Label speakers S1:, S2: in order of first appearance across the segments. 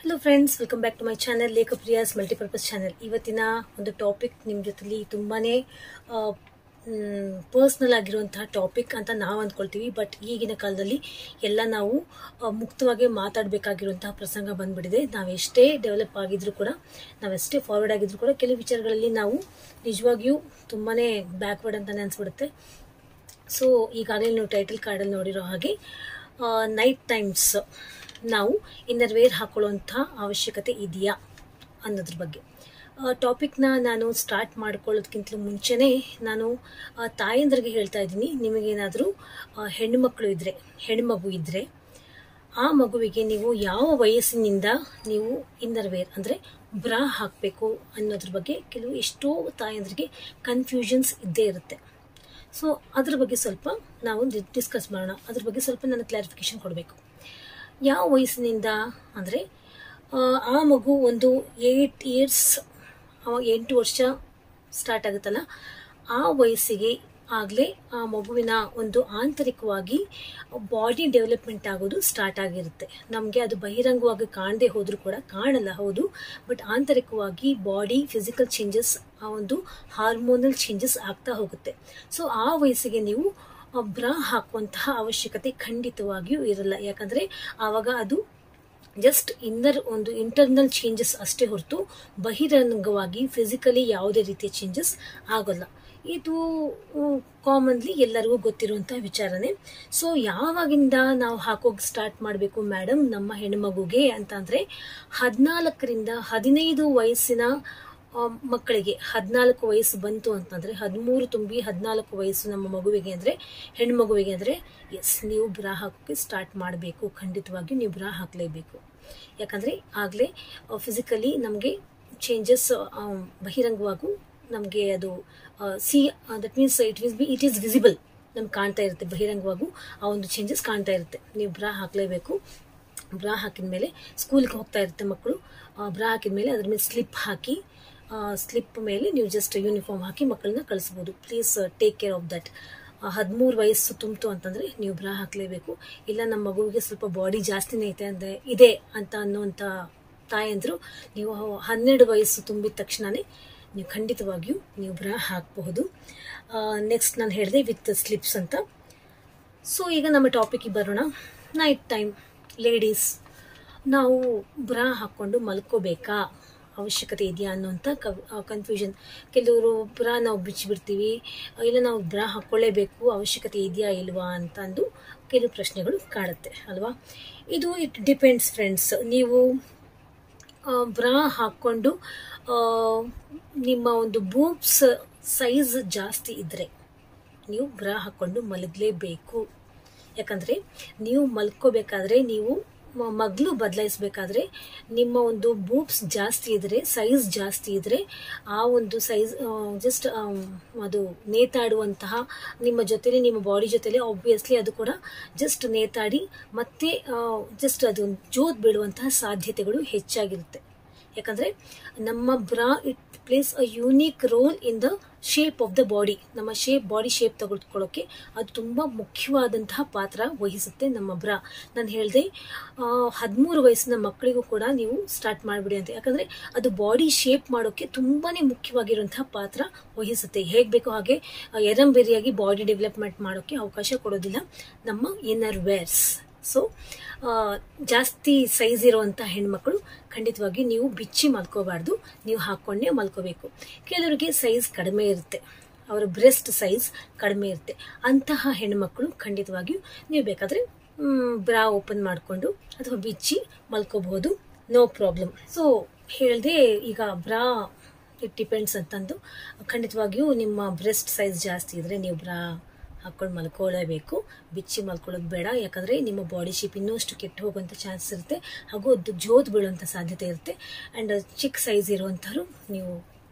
S1: Hello friends, welcome back to my channel ಲೇಖಪ್ರಿಯಾಸ್ multipurpose channel. ಇವತ್ತಿನ ಒಂದು ಟಾಪಿಕ್ ನಿಮ್ಮ ಜೊತೆಲಿ ತುಂಬಾನೇ ಪರ್ಸ್ನಲ್ ಆಗಿರುವಂತಹ ಟಾಪಿಕ್ ಅಂತ ನಾವು ಅಂದ್ಕೊಳ್ತೀವಿ. ಬಟ್ ಈಗಿನ ಕಾಲದಲ್ಲಿ ಎಲ್ಲ ನಾವು ಮುಕ್ತವಾಗಿ ಮಾತಾಡಬೇಕಾಗಿರುವಂತಹ ಪ್ರಸಂಗ ಬಂದ್ಬಿಟ್ಟಿದೆ. ನಾವೆಷ್ಟೇ ಡೆವಲಪ್ ಆಗಿದ್ರು ಕೂಡ, ನಾವೆಷ್ಟೇ ಫಾರ್ವರ್ಡ್ ಆಗಿದ್ರು ಕೂಡ ಕೆಲವು ವಿಚಾರಗಳಲ್ಲಿ ನಾವು ನಿಜವಾಗಿಯೂ ತುಂಬಾನೇ ಬ್ಯಾಕ್ವರ್ಡ್ ಅಂತಾನೆ ಅನ್ಸ್ಬಿಡುತ್ತೆ. ಸೊ ಈಗಾಗಲೇ ನೀವು ಟೈಟಲ್ ಕಾರ್ಡಲ್ಲಿ ನೋಡಿರೋ ಹಾಗೆ ನೈಟ್ ಟೈಮ್ಸ್ ನಾವು ಇನ್ನರ್ ವೇರ್ ಹಾಕೊಳ್ಳುವಂಥ ಅವಶ್ಯಕತೆ ಇದೆಯಾ ಅನ್ನೋದ್ರ ಬಗ್ಗೆ ಟಾಪಿಕ್ನ ನಾನು ಸ್ಟಾರ್ಟ್ ಮಾಡ್ಕೊಳ್ಳೋದಕ್ಕಿಂತಲೂ ಮುಂಚೆನೇ ನಾನು ತಾಯಂದ್ರಿಗೆ ಹೇಳ್ತಾ ಇದ್ದೀನಿ, ನಿಮಗೇನಾದರೂ ಹೆಣ್ಣುಮಗು ಇದ್ದರೆ ಆ ಮಗುವಿಗೆ ನೀವು ಯಾವ ವಯಸ್ಸಿನಿಂದ ನೀವು ಇನ್ನರ್ ವೇರ್ ಅಂದರೆ ಬ್ರಾ ಹಾಕಬೇಕು ಅನ್ನೋದ್ರ ಬಗ್ಗೆ ಎಷ್ಟೋ ತಾಯಂದ್ರಿಗೆ ಕನ್ಫ್ಯೂಷನ್ಸ್ ಇದ್ದೇ ಇರುತ್ತೆ. ಸೊ ಅದ್ರ ಬಗ್ಗೆ ಸ್ವಲ್ಪ ನಾವು ಡಿಸ್ಕಸ್ ಮಾಡೋಣ. ಅದ್ರ ಬಗ್ಗೆ ಸ್ವಲ್ಪ ನಾನು ಕ್ಲಾರಿಫಿಕೇಶನ್ ಕೊಡಬೇಕು. ಯಾವ ವಯಸ್ಸಿನಿಂದ ಅಂದರೆ ಆ ಮಗು ಒಂದು 8 ವರ್ಷ ಸ್ಟಾರ್ಟ್ ಆಗುತ್ತಲ್ಲ, ಆ ವಯಸ್ಸಿಗೆ ಆಗಲೇ ಆ ಮಗುವಿನ ಒಂದು ಆಂತರಿಕವಾಗಿ ಬಾಡಿ ಡೆವಲಪ್ಮೆಂಟ್ ಆಗೋದು ಸ್ಟಾರ್ಟ್ ಆಗಿರುತ್ತೆ. ನಮಗೆ ಅದು ಬಹಿರಂಗವಾಗಿ ಕಾಣದೆ ಹೋದರೂ ಕೂಡ ಕಾಣಲ್ಲ, ಹೌದು, ಬಟ್ ಆಂತರಿಕವಾಗಿ ಬಾಡಿ ಫಿಸಿಕಲ್ ಚೇಂಜಸ್, ಆ ಒಂದು ಹಾರ್ಮೋನಲ್ ಚೇಂಜಸ್ ಆಗ್ತಾ ಹೋಗುತ್ತೆ. ಸೊ ಆ ವಯಸ್ಸಿಗೆ ನೀವು ಬ್ರಾ ಹಾಕುವಂತಹ ಅವಶ್ಯಕತೆ ಖಂಡಿತವಾಗಿಯೂ ಇರಲ್ಲ. ಯಾಕಂದರೆ ಆವಾಗ ಅದು ಜಸ್ಟ್ ಒಂದು ಇಂಟರ್ನಲ್ ಚೇಂಜಸ್ ಅಷ್ಟೇ ಹೊರತು ಬಹಿರಂಗವಾಗಿ ಫಿಸಿಕಲಿ ಯಾವುದೇ ರೀತಿಯ ಚೇಂಜಸ್ ಆಗೋಲ್ಲ. ಇದು ಕಾಮನ್ಲಿ ಎಲ್ಲರಿಗೂ ಗೊತ್ತಿರುವಂತಹ ವಿಚಾರನೆ. ಸೊ ಯಾವಾಗಿಂದ ನಾವು ಹಾಕೋಕೆ ಸ್ಟಾರ್ಟ್ ಮಾಡಬೇಕು ಮೇಡಮ್ ನಮ್ಮ ಹೆಣ್ಮಗುಗೆ ಅಂತಂದರೆ 14ರಿಂದ 15 ವಯಸ್ಸಿನ ಮಕ್ಕಳಿಗೆ. 14 ವಯಸ್ಸು ಬಂತು ಅಂತಂದರೆ 13 ತುಂಬಿ 14 ವಯಸ್ಸು ನಮ್ಮ ಮಗುವಿಗೆ ಅಂದರೆ ಹೆಣ್ಮಗುವಿಗೆ ಅಂದರೆ ಎಸ್, ನೀವು ಬ್ರಾ ಹಾಕೋಕ್ಕೆ ಸ್ಟಾರ್ಟ್ ಮಾಡಬೇಕು. ಖಂಡಿತವಾಗಿಯೂ ನೀವು ಬ್ರಾ ಹಾಕಲೇಬೇಕು. ಯಾಕಂದರೆ ಆಗಲೇ ಫಿಸಿಕಲಿ ನಮಗೆ ಚೇಂಜಸ್ ಬಹಿರಂಗವಾಗೂ ನಮಗೆ ಅದು that means it is visible, ನಮ್ಗೆ ಕಾಣ್ತಾ ಇರುತ್ತೆ. ಬಹಿರಂಗವಾಗೂ ಆ ಒಂದು ಚೇಂಜಸ್ ಕಾಣ್ತಾ ಇರುತ್ತೆ. ನೀವು ಬ್ರಾ ಹಾಕಲೇಬೇಕು. ಬ್ರಾ ಹಾಕಿದ ಮೇಲೆ ಸ್ಕೂಲ್ಗೆ ಹೋಗ್ತಾ ಇರುತ್ತೆ ಮಕ್ಕಳು. ಬ್ರಾ ಹಾಕಿದ ಮೇಲೆ ಅದ್ರ ಮೇಲೆ ಸ್ಲಿಪ್ ಮೇಲೆ ನೀವು ಜಸ್ಟ್ ಯೂನಿಫಾರ್ಮ್ ಹಾಕಿ ಮಕ್ಕಳನ್ನ ಕಳಿಸ್ಬೋದು. Please take care of that. 13 ವಯಸ್ಸು ತುಂಬಿತು ಅಂತಂದರೆ ನೀವು ಬ್ರಾ ಹಾಕಲೇಬೇಕು. ಇಲ್ಲ ನಮ್ಮ ಮಗುವಿಗೆ ಸ್ವಲ್ಪ ಬಾಡಿ ಜಾಸ್ತಿನೇ ಇದೆ ಅಂತ ಅನ್ನೋಂಥ ತಾಯಂದರು ನೀವು 12 ವಯಸ್ಸು ತುಂಬಿದ ತಕ್ಷಣವೇ ನೀವು ಖಂಡಿತವಾಗಿಯೂ ನೀವು ಬ್ರಾ ಹಾಕಬಹುದು. ನೆಕ್ಸ್ಟ್ ನಾನು ಹೇಳಿದೆ ವಿತ್ ಸ್ಲಿಪ್ಸ್ ಅಂತ. ಸೊ ಈಗ ನಮ್ಮ ಟಾಪಿಕ್ಗೆ ಬರೋಣ. ನೈಟ್ ಟೈಮ್ ಲೇಡೀಸ್ ನಾವು ಬ್ರಾ ಹಾಕ್ಕೊಂಡು ಮಲ್ಕೋಬೇಕಾ, ಅವಶ್ಯಕತೆ ಇದೆಯಾ ಅನ್ನೋಂಥ ಕನ್ಫ್ಯೂಷನ್. ಕೆಲವರು ಬ್ರಾ ನಾವು ಬಿಚ್ಚಿಬಿಡ್ತೀವಿ, ಇಲ್ಲ ನಾವು ಬ್ರಾ ಹಾಕ್ಕೊಳ್ಳೇಬೇಕು, ಅವಶ್ಯಕತೆ ಇದೆಯಾ ಇಲ್ವಾ ಅಂತಂದು ಕೆಲವು ಪ್ರಶ್ನೆಗಳು ಕಾಡುತ್ತೆ ಅಲ್ವಾ. It depends friends. ನೀವು ಬ್ರಾ ಹಾಕ್ಕೊಂಡು ನಿಮ್ಮ ಒಂದು ಬೂಬ್ಸ್ ಸೈಜ್ ಜಾಸ್ತಿ ಇದ್ದರೆ ನೀವು ಬ್ರಾ ಹಾಕ್ಕೊಂಡು ಮಲಗಲೇಬೇಕು. ಯಾಕಂದರೆ ನೀವು ಮಲ್ಕೋಬೇಕಾದ್ರೆ, ನೀವು ಮಗ್ಲು ಬದಲಾಯಿಸಬೇಕಾದ್ರೆ ನಿಮ್ಮ ಒಂದು ಬೂಬ್ಸ್ ಜಾಸ್ತಿ ಇದ್ರೆ, ಸೈಜ್ ಜಾಸ್ತಿ ಇದ್ರೆ, ಆ ಒಂದು ಸೈಜ್ ಜಸ್ಟ್ ಅದು ನೇತಾಡುವಂತಹ ನಿಮ್ಮ ಜೊತೆಲಿ, ನಿಮ್ಮ ಬಾಡಿ ಜೊತೆಲಿ ಆಬ್ವಿಯಸ್ಲಿ ಅದು ಕೂಡ ಜಸ್ಟ್ ನೇತಾಡಿ ಮತ್ತೆ ಜಸ್ಟ್ ಅದು ಜೋತ್ ಬೀಳುವಂತಹ ಸಾಧ್ಯತೆಗಳು ಹೆಚ್ಚಾಗಿರುತ್ತೆ. ಯಾಕಂದರೆ ನಮ್ಮ bra it plays a unique role in the shape of the body. ನಮ್ಮ ಬಾಡಿ ಶೇಪ್ ತೆಗೆದುಕೊಳ್ಳೋಕೆ ಅದು ತುಂಬ ಮುಖ್ಯವಾದಂತಹ ಪಾತ್ರ ವಹಿಸುತ್ತೆ ನಮ್ಮ ಬ್ರಾ. ನಾನು ಹೇಳಿದೆ 13 ವಯಸ್ಸಿನ ಮಕ್ಕಳಿಗೂ ಕೂಡ ನೀವು ಸ್ಟಾರ್ಟ್ ಮಾಡಿಬಿಡಿ ಅಂತ. ಯಾಕಂದರೆ ಅದು ಬಾಡಿ ಶೇಪ್ ಮಾಡೋಕ್ಕೆ ತುಂಬಾ ಮುಖ್ಯವಾಗಿರುವಂತಹ ಪಾತ್ರ ವಹಿಸುತ್ತೆ. ಹೇಗೆ ಬೇಕೋ ಹಾಗೆ ಎರಂಬೆರಿಯಾಗಿ ಬಾಡಿ ಡೆವಲಪ್ಮೆಂಟ್ ಮಾಡೋಕ್ಕೆ ಅವಕಾಶ ಕೊಡೋದಿಲ್ಲ ನಮ್ಮ ಇನ್ನರ್ ವೇರ್ಸ್. ಸೊ ಜಾಸ್ತಿ ಸೈಜ್ ಇರುವಂಥ ಹೆಣ್ಮಕ್ಳು ಖಂಡಿತವಾಗಿ ನೀವು ಬಿಚ್ಚಿ ಮಲ್ಕೋಬಾರ್ದು, ನೀವು ಹಾಕ್ಕೊಂಡೇ ಮಲ್ಕೋಬೇಕು. ಕೆಲವರಿಗೆ ಸೈಜ್ ಕಡಿಮೆ ಇರುತ್ತೆ, ಅವರ ಬ್ರೆಸ್ಟ್ ಸೈಜ್ ಕಡಿಮೆ ಇರುತ್ತೆ. ಅಂತಹ ಹೆಣ್ಮಕ್ಳು ಖಂಡಿತವಾಗಿಯೂ ನೀವು ಬೇಕಾದರೆ ಬ್ರಾ ಓಪನ್ ಮಾಡಿಕೊಂಡು ಅಥವಾ ಬಿಚ್ಚಿ ಮಲ್ಕೋಬಹುದು, ನೋ ಪ್ರಾಬ್ಲಮ್. ಸೊ ಹೇಳಿದೆ ಈಗ ಬ್ರಾ ಇಟ್ ಡಿಪೆಂಡ್ಸ್ ಅಂತಂದು. ಖಂಡಿತವಾಗಿಯೂ ನಿಮ್ಮ ಬ್ರೆಸ್ಟ್ ಸೈಜ್ ಜಾಸ್ತಿ ಇದ್ದರೆ ನೀವು ಬ್ರಾ ಹಾಕ್ಕೊಂಡು ಮಲ್ಕೊಳ್ಳೇಬೇಕು, ಬಿಚ್ಚಿ ಮಲ್ಕೊಳ್ಳೋದು ಬೇಡ. ಯಾಕಂದರೆ ನಿಮ್ಮ ಬಾಡಿ ಶೇಪ್ ಇನ್ನಷ್ಟು ಕೆಟ್ಟು ಹೋಗುವಂಥ ಚಾನ್ಸ್ ಇರುತ್ತೆ, ಹಾಗೂ ಅದು ಜೋತ್ ಬೀಳುವಂಥ ಸಾಧ್ಯತೆ ಇರುತ್ತೆ. ಆ್ಯಂಡ್ ಚಿಕ್ಕ ಸೈಜ್ ಇರುವಂಥವ್ರು ನೀವು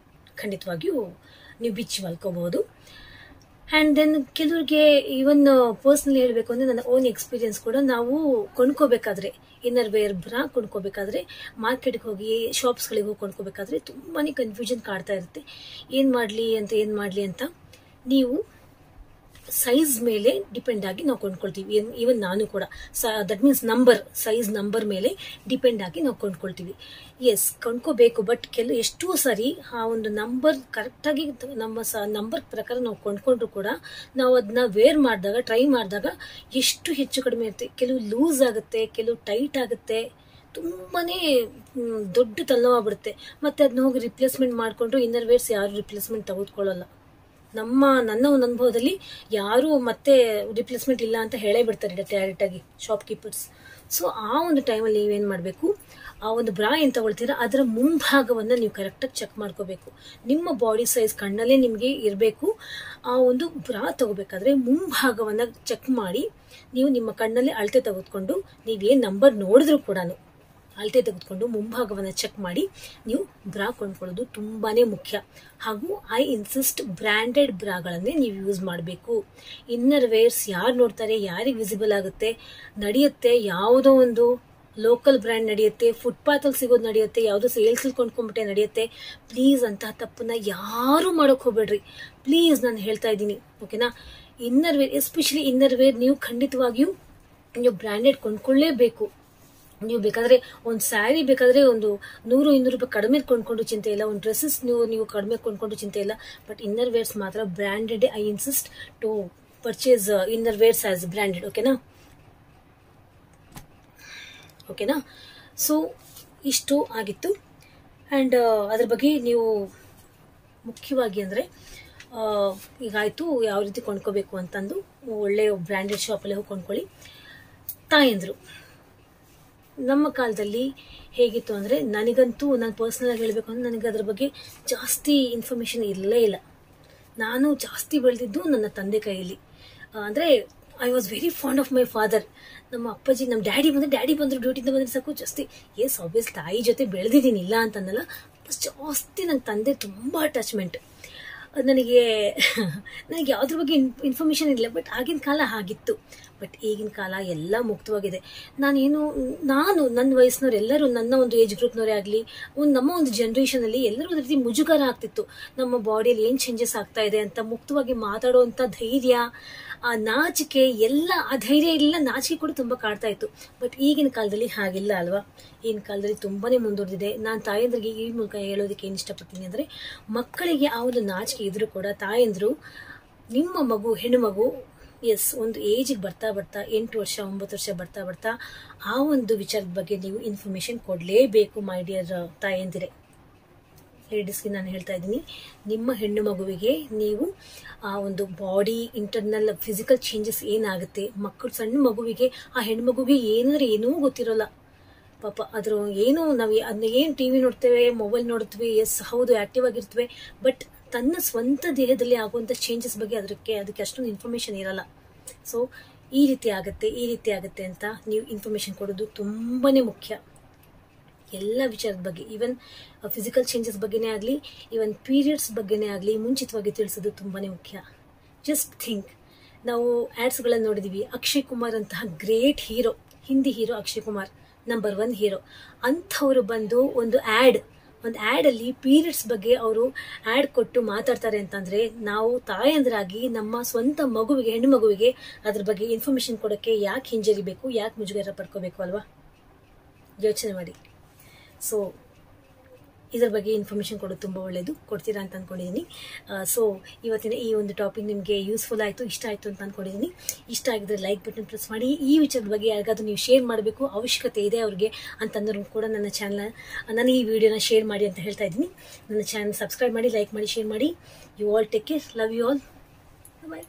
S1: ಖಂಡಿತವಾಗಿಯೂ ನೀವು ಬಿಚ್ಚಿ ಮಲ್ಕೋಬಹುದು. ಆ್ಯಂಡ್ ದೆನ್ ಕೆಲವ್ರಿಗೆ ಈವನ್ ಪರ್ಸ್ನಲಿ ಹೇಳಬೇಕು ಅಂದರೆ ನನ್ನ ಓನ್ ಎಕ್ಸ್ಪೀರಿಯನ್ಸ್ ಕೂಡ, ನಾವು ಕೊಂಡ್ಕೋಬೇಕಾದ್ರೆ ಇನ್ನರ್ ವೇರ್ ಬ್ರಾ ಕೊಂಡ್ಕೋಬೇಕಾದ್ರೆ ಮಾರ್ಕೆಟ್ಗೆ ಹೋಗಿ ಶಾಪ್ಸ್ಗಳಿಗೆ ಹೋಗಿ ಕೊಂಡ್ಕೋಬೇಕಾದ್ರೆ ತುಂಬಾ ಕನ್ಫ್ಯೂಷನ್ ಕಾಡ್ತಾ ಇರುತ್ತೆ. ಏನು ಮಾಡಲಿ ಅಂತ ನೀವು ಸೈಜ್ ಮೇಲೆ ಡಿಪೆಂಡ್ ಆಗಿ ನಾವು ಕೊಂಡ್ಕೊಳ್ತೀವಿ. ಈವನ್ ನಾನು ಕೂಡ ದಟ್ ಮೀನ್ಸ್ ಸೈಜ್ ನಂಬರ್ ಮೇಲೆ ಡಿಪೆಂಡ್ ಆಗಿ ನಾವು ಕೊಂಡ್ಕೊಳ್ತೀವಿ. ಎಸ್, ಕೊಂಡ್ಕೋಬೇಕು, ಬಟ್ ಎಷ್ಟೋ ಸರಿ ಆ ಒಂದು ನಂಬರ್ ಕರೆಕ್ಟಾಗಿ ನಮ್ಮ ನಂಬರ್ ಪ್ರಕಾರ ನಾವು ಕೊಂಡ್ಕೊಂಡ್ರು ಕೂಡ ನಾವು ಅದನ್ನ ವೇರ್ ಮಾಡಿದಾಗ, ಟ್ರೈ ಮಾಡಿದಾಗ ಎಷ್ಟು ಹೆಚ್ಚು ಕಡಿಮೆ ಇರುತ್ತೆ. ಕೆಲವು ಲೂಸ್ ಆಗುತ್ತೆ, ಕೆಲವು ಟೈಟ್ ಆಗುತ್ತೆ, ತುಂಬಾನೇ ದೊಡ್ಡ ತಲೆನೋವಾಗ್ಬಿಡುತ್ತೆ. ಮತ್ತೆ ಅದನ್ನ ಹೋಗಿ ರಿಪ್ಲೇಸ್ಮೆಂಟ್ ಮಾಡಿಕೊಂಡ್ರು ಇನ್ನರ್ ವೇರ್ಸ್ ಯಾರು ರಿಪ್ಲೇಸ್ಮೆಂಟ್ ತೆಗೆದುಕೊಳ್ಳಲ್ಲ. ನನ್ನ ಒಂದು ಅನುಭವದಲ್ಲಿ ಯಾರು ಮತ್ತೆ ರಿಪ್ಲೇಸ್ಮೆಂಟ್ ಇಲ್ಲ ಅಂತ ಹೇಳೇ ಬಿಡ್ತಾರೆ ಡೈರೆಕ್ಟ್ ಆಗಿ ಶಾಪ್ ಕೀಪರ್ಸ್. ಸೊ ಆ ಒಂದು ಟೈಮಲ್ಲಿ ನೀವೇನ್ ಮಾಡಬೇಕು, ಆ ಒಂದು ಬ್ರಾ ಏನ್ ತಗೊಳ್ತೀರಾ ಅದರ ಮುಂಭಾಗವನ್ನ ನೀವು ಕರೆಕ್ಟಾಗಿ ಚೆಕ್ ಮಾಡ್ಕೋಬೇಕು. ನಿಮ್ಮ ಬಾಡಿ ಸೈಜ್ ಕಣ್ಣಲ್ಲೇ ನಿಮಗೆ ಇರಬೇಕು. ಆ ಒಂದು ಬ್ರಾ ತಗೋಬೇಕಾದ್ರೆ ಮುಂಭಾಗವನ್ನ ಚೆಕ್ ಮಾಡಿ ನೀವು ನಿಮ್ಮ ಕಣ್ಣಲ್ಲೇ ಅಳತೆ ತೆಗೆದುಕೊಂಡು ನೀವೇನ್ ನಂಬರ್ ನೋಡಿದ್ರು ಕೂಡ ಅಳತೆ ತೆಗೆದುಕೊಂಡು ಮುಂಭಾಗವನ್ನ ಚೆಕ್ ಮಾಡಿ ನೀವು ಬ್ರಾ ಕೊಂಡ್ಕೊಳ್ಳೋದು ತುಂಬಾನೇ ಮುಖ್ಯ. ಹಾಗೂ ಐ ಇನ್ಸಿಸ್ಟ್ ಬ್ರ್ಯಾಂಡೆಡ್ ಬ್ರಾಗಳನ್ನೇ ನೀವು ಯೂಸ್ ಮಾಡಬೇಕು. ಇನ್ನರ್ ವೇರ್ಸ್ ಯಾರು ನೋಡ್ತಾರೆ, ಯಾರಿಗೆ ವಿಸಿಬಲ್ ಆಗುತ್ತೆ, ನಡೆಯುತ್ತೆ, ಯಾವುದೋ ಒಂದು ಲೋಕಲ್ ಬ್ರ್ಯಾಂಡ್ ನಡೆಯುತ್ತೆ, ಫುಟ್ಪಾತ್ ಅಲ್ಲಿ ಸಿಗೋದು ನಡೆಯುತ್ತೆ, ಯಾವುದೋ ಸೇಲ್ಸ್ ಕೊಂಡ್ಕೊಂಡ್ಬಿಟ್ಟೆ ನಡೆಯುತ್ತೆ. ಪ್ಲೀಸ್ ಅಂತಹ ತಪ್ಪನ್ನ ಯಾರು ಮಾಡೋಕ್ ಹೋಗ್ಬೇಡ್ರಿ. ಪ್ಲೀಸ್ ನಾನು ಹೇಳ್ತಾ ಇದ್ದೀನಿ, ಓಕೆನಾ. Inner wear, especially inner wear ನೀವು ಖಂಡಿತವಾಗಿಯೂ ನೀವು ಬ್ರ್ಯಾಂಡೆಡ್ ಕೊಂಡ್ಕೊಳ್ಳೇಬೇಕು. ನೀವು ಬೇಕಾದ್ರೆ ಒಂದು ಸ್ಯಾರಿ ಬೇಕಾದ್ರೆ ಒಂದು 100-200 ರೂಪಾಯಿ ಕಡಿಮೆ ಕೊಂಡ್ಕೊಂಡು ಚಿಂತೆ ಇಲ್ಲ, ಒಂದು ಡ್ರೆಸ್ಸಸ್ ನೀವು ಕಡಿಮೆ ಕೊಂಡ್ಕೊಂಡು ಚಿಂತೆ ಇಲ್ಲ. ಬಟ್ ಇನ್ನರ್ ವೇರ್ಸ್ ಮಾತ್ರ branded. I insist to purchase inner wears as branded. ಓಕೆನಾ. ಸೊ ಇಷ್ಟು ಆಗಿತ್ತು. ಅಂಡ್ ಅದ್ರ ಬಗ್ಗೆ ನೀವು ಮುಖ್ಯವಾಗಿ ಅಂದ್ರೆ ಈಗಾಯ್ತು ಯಾವ ರೀತಿ ಕೊಂಡ್ಕೋಬೇಕು ಅಂತಂದು ಒಳ್ಳೆ ಬ್ರ್ಯಾಂಡೆಡ್ ಶಾಪಲ್ಲಿ ಹೋಗಿ ಕೊಂಡ್ಕೊಳ್ಳಿ. ತಾಯಂದ್ರು ನಮ್ಮ ಕಾಲದಲ್ಲಿ ಹೇಗಿತ್ತು ಅಂದರೆ, ನನಗಂತೂ ನಾನು ಪರ್ಸನಲ್ ಆಗಿ ಹೇಳಬೇಕು ಅಂದ್ರೆ ನನಗೆ ಅದ್ರ ಬಗ್ಗೆ ಜಾಸ್ತಿ ಇನ್ಫಾರ್ಮೇಶನ್ ಇರಲೇ ಇಲ್ಲ. ನಾನು ಜಾಸ್ತಿ ಬೆಳೆದಿದ್ದು ನನ್ನ ತಂದೆ ಕೈಯಲ್ಲಿ. ಅಂದರೆ I was very fond of my father. ನಮ್ಮ ಅಪ್ಪಾಜಿ, ನಮ್ಮ ಡ್ಯಾಡಿ ಬಂದರು ಡ್ಯೂಟಿಯಿಂದ ಬಂದರೆ ಸಾಕು ಜಾಸ್ತಿ ಆಬ್ವಿಯಸ್ ತಾಯಿ ಜೊತೆ ಬೆಳೆದಿದ್ದೀನಿ, ಇಲ್ಲ ಅಂತಂದಲ್ಲ. ಜಾಸ್ತಿ ನನ್ನ ತಂದೆ ತುಂಬ ಅಟ್ಯಾಚ್ಮೆಂಟ್. ನನಗೆ ಯಾವ್ದ್ರ ಬಗ್ಗೆ ಇನ್ಫಾರ್ಮೇಶನ್ ಇಲ್ಲ. ಬಟ್ ಆಗಿನ ಕಾಲ ಹಾಗಿತ್ತು. ಬಟ್ ಈಗಿನ ಕಾಲ ಎಲ್ಲ ಮುಕ್ತವಾಗಿದೆ. ನಾನು ನನ್ನ ವಯಸ್ಸಿನವ್ರು ಎಲ್ಲರೂ, ನನ್ನ ಒಂದು ಏಜ್ ಗ್ರೂಪ್ನವರೇ ಆಗಲಿ, ನಮ್ಮ ಒಂದು ಜನರೇಷನ್ ಅಲ್ಲಿ ಎಲ್ಲರೂ ಅದ್ರ ರೀತಿ ಮುಜುಗರ ಆಗ್ತಿತ್ತು. ನಮ್ಮ ಬಾಡಿಯಲ್ಲಿ ಏನ್ ಚೇಂಜಸ್ ಆಗ್ತಾ ಇದೆ ಅಂತ ಮುಕ್ತವಾಗಿ ಮಾತಾಡುವಂತ ಧೈರ್ಯ, ಆ ನಾಚಿಕೆ ಎಲ್ಲ, ಆ ಧೈರ್ಯ ಇಲ್ಲ, ನಾಚಿಕೆ ಕೂಡ ತುಂಬಾ ಕಾಡ್ತಾ ಇತ್ತು. ಬಟ್ ಈಗಿನ ಕಾಲದಲ್ಲಿ ಹಾಗಿಲ್ಲ ಅಲ್ವಾ. ಈಗಿನ ಕಾಲದಲ್ಲಿ ತುಂಬಾನೇ ಮುಂದುವರೆದಿದೆ. ನಾನು ತಾಯಂದ್ರಿಗೆ ಈ ಮೂಲಕ ಹೇಳೋದಕ್ಕೆ ಏನ್ ಇಷ್ಟಪಡ್ತೀನಿ ಅಂದ್ರೆ, ಮಕ್ಕಳಿಗೆ ಆ ಒಂದು ನಾಚಿಕೆ ಇದ್ರೂ ಕೂಡ ತಾಯಂದ್ರು ನಿಮ್ಮ ಮಗು, ಹೆಣ್ಣು ಮಗು ಒಂದು ಏಜಿಗೆ ಬರ್ತಾ 8 ವರ್ಷ 9 ವರ್ಷ ಬರ್ತಾ ಆ ಒಂದು ವಿಚಾರದ ಬಗ್ಗೆ ನೀವು ಇನ್ಫಾರ್ಮೇಶನ್ ಕೊಡ್ಲೇಬೇಕು. ಮೈ ಡಿಯರ್ ತಾಯಂದಿರೆ, ಲೇಡೀಸ್ಗೆ ನಾನು ಹೇಳ್ತಾ ಇದ್ದೀನಿ, ನಿಮ್ಮ ಹೆಣ್ಣು ಮಗುವಿಗೆ ನೀವು ಆ ಒಂದು ಬಾಡಿ ಇಂಟರ್ನಲ್ ಫಿಸಿಕಲ್ ಚೇಂಜಸ್ ಏನಾಗುತ್ತೆ, ಸಣ್ಣ ಮಗುವಿಗೆ, ಆ ಹೆಣ್ಣು ಮಗುವಿಗೆ ಏನೂ ಗೊತ್ತಿರೋಲ್ಲ ಪಾಪ. ಅದ್ರ ಏನು ನಾವು ಅದನ್ನ ಏನು ಟಿವಿ ನೋಡ್ತೇವೆ, ಮೊಬೈಲ್ ನೋಡ್ತೀವಿ, ಹೌದು ಆಕ್ಟಿವ್ ಆಗಿರ್ತವೆ, ಬಟ್ ತನ್ನ ಸ್ವಂತ ದೇಹದಲ್ಲಿ ಆಗುವಂತ ಚೇಂಜಸ್ ಬಗ್ಗೆ ಅದಕ್ಕೆ ಅಷ್ಟೊಂದು ಇನ್ಫಾರ್ಮೇಶನ್ ಇರಲ್ಲ. ಸೊ ಈ ರೀತಿ ಆಗುತ್ತೆ ಅಂತ ನೀವು ಇನ್ಫಾರ್ಮೇಶನ್ ಕೊಡೋದು ತುಂಬಾನೇ ಮುಖ್ಯ. ಎಲ್ಲ ವಿಚಾರದ ಬಗ್ಗೆ, ಈವನ್ ಫಿಸಿಕಲ್ ಚೇಂಜಸ್ ಬಗ್ಗೆನೇ ಆಗಲಿ, ಈವನ್ ಪೀರಿಯಡ್ಸ್ ಬಗ್ಗೆನೇ ಆಗಲಿ ಮುಂಚಿತವಾಗಿ ತಿಳಿಸೋದು ತುಂಬಾನೇ ಮುಖ್ಯ. ಜಸ್ಟ್ ಥಿಂಕ್, ನಾವು ಆಡ್ಸ್ಗಳನ್ನು ನೋಡಿದೀವಿ. ಅಕ್ಷಯ್ ಕುಮಾರ್ ಅಂತಹ great hero, Hindi hero Akshay Kumar number 1 hero. ಅಂಥವ್ರು ಬಂದು ಒಂದು ಆಡ್ ಅಲ್ಲಿ ಪೀರಿಯಡ್ಸ್ ಬಗ್ಗೆ ಅವರು ಆಡ್ ಕೊಟ್ಟು ಮಾತಾಡ್ತಾರೆ ಅಂತಂದ್ರೆ, ನಾವು ತಾಯಂದ್ರಾಗಿ ನಮ್ಮ ಸ್ವಂತ ಮಗುವಿಗೆ, ಹೆಣ್ಣು ಮಗುವಿಗೆ ಅದ್ರ ಬಗ್ಗೆ ಇನ್ಫಾರ್ಮೇಶನ್ ಕೊಡೋಕ್ಕೆ ಯಾಕೆ ಹಿಂಜರಿಬೇಕು, ಯಾಕೆ ಮುಜುಗರ ಪಡ್ಕೋಬೇಕು ಅಲ್ವಾ? ಯೋಚನೆ ಮಾಡಿ. ಸೊ ಇದ್ರ ಬಗ್ಗೆ ಇನ್ಫಾರ್ಮೇಶನ್ ಕೊಡೋದು ತುಂಬ ಒಳ್ಳೆಯದು, ಕೊಡ್ತೀರಾ ಅಂತ ಅಂದ್ಕೊಂಡಿದ್ದೀನಿ. ಸೊ ಇವತ್ತಿನ ಈ ಒಂದು ಟಾಪಿಕ್ ನಿಮಗೆ ಯೂಸ್ಫುಲ್ ಆಯಿತು, ಇಷ್ಟ ಆಯಿತು ಅಂತ ಅಂದ್ಕೊಂಡಿದ್ದೀನಿ. ಇಷ್ಟ ಆಗಿದ್ರೆ ಲೈಕ್ ಬಟನ್ ಪ್ರೆಸ್ ಮಾಡಿ. ಈ ವಿಚಾರದ ಬಗ್ಗೆ ಯಾರಿಗಾದ್ರೂ ನೀವು ಶೇರ್ ಮಾಡಬೇಕು, ಅವಶ್ಯಕತೆ ಇದೆ ಅವ್ರಿಗೆ ಅಂತಂದ್ರೂ ಕೂಡ ನನ್ನ ಈ ವಿಡಿಯೋನ ಶೇರ್ ಮಾಡಿ ಅಂತ ಹೇಳ್ತಾ ಇದ್ದೀನಿ. ನನ್ನ ಚಾನಲ್ ಸಬ್ಸ್ಕ್ರೈಬ್ ಮಾಡಿ, ಲೈಕ್ ಮಾಡಿ, ಶೇರ್ ಮಾಡಿ. You all take care, love you all, bye.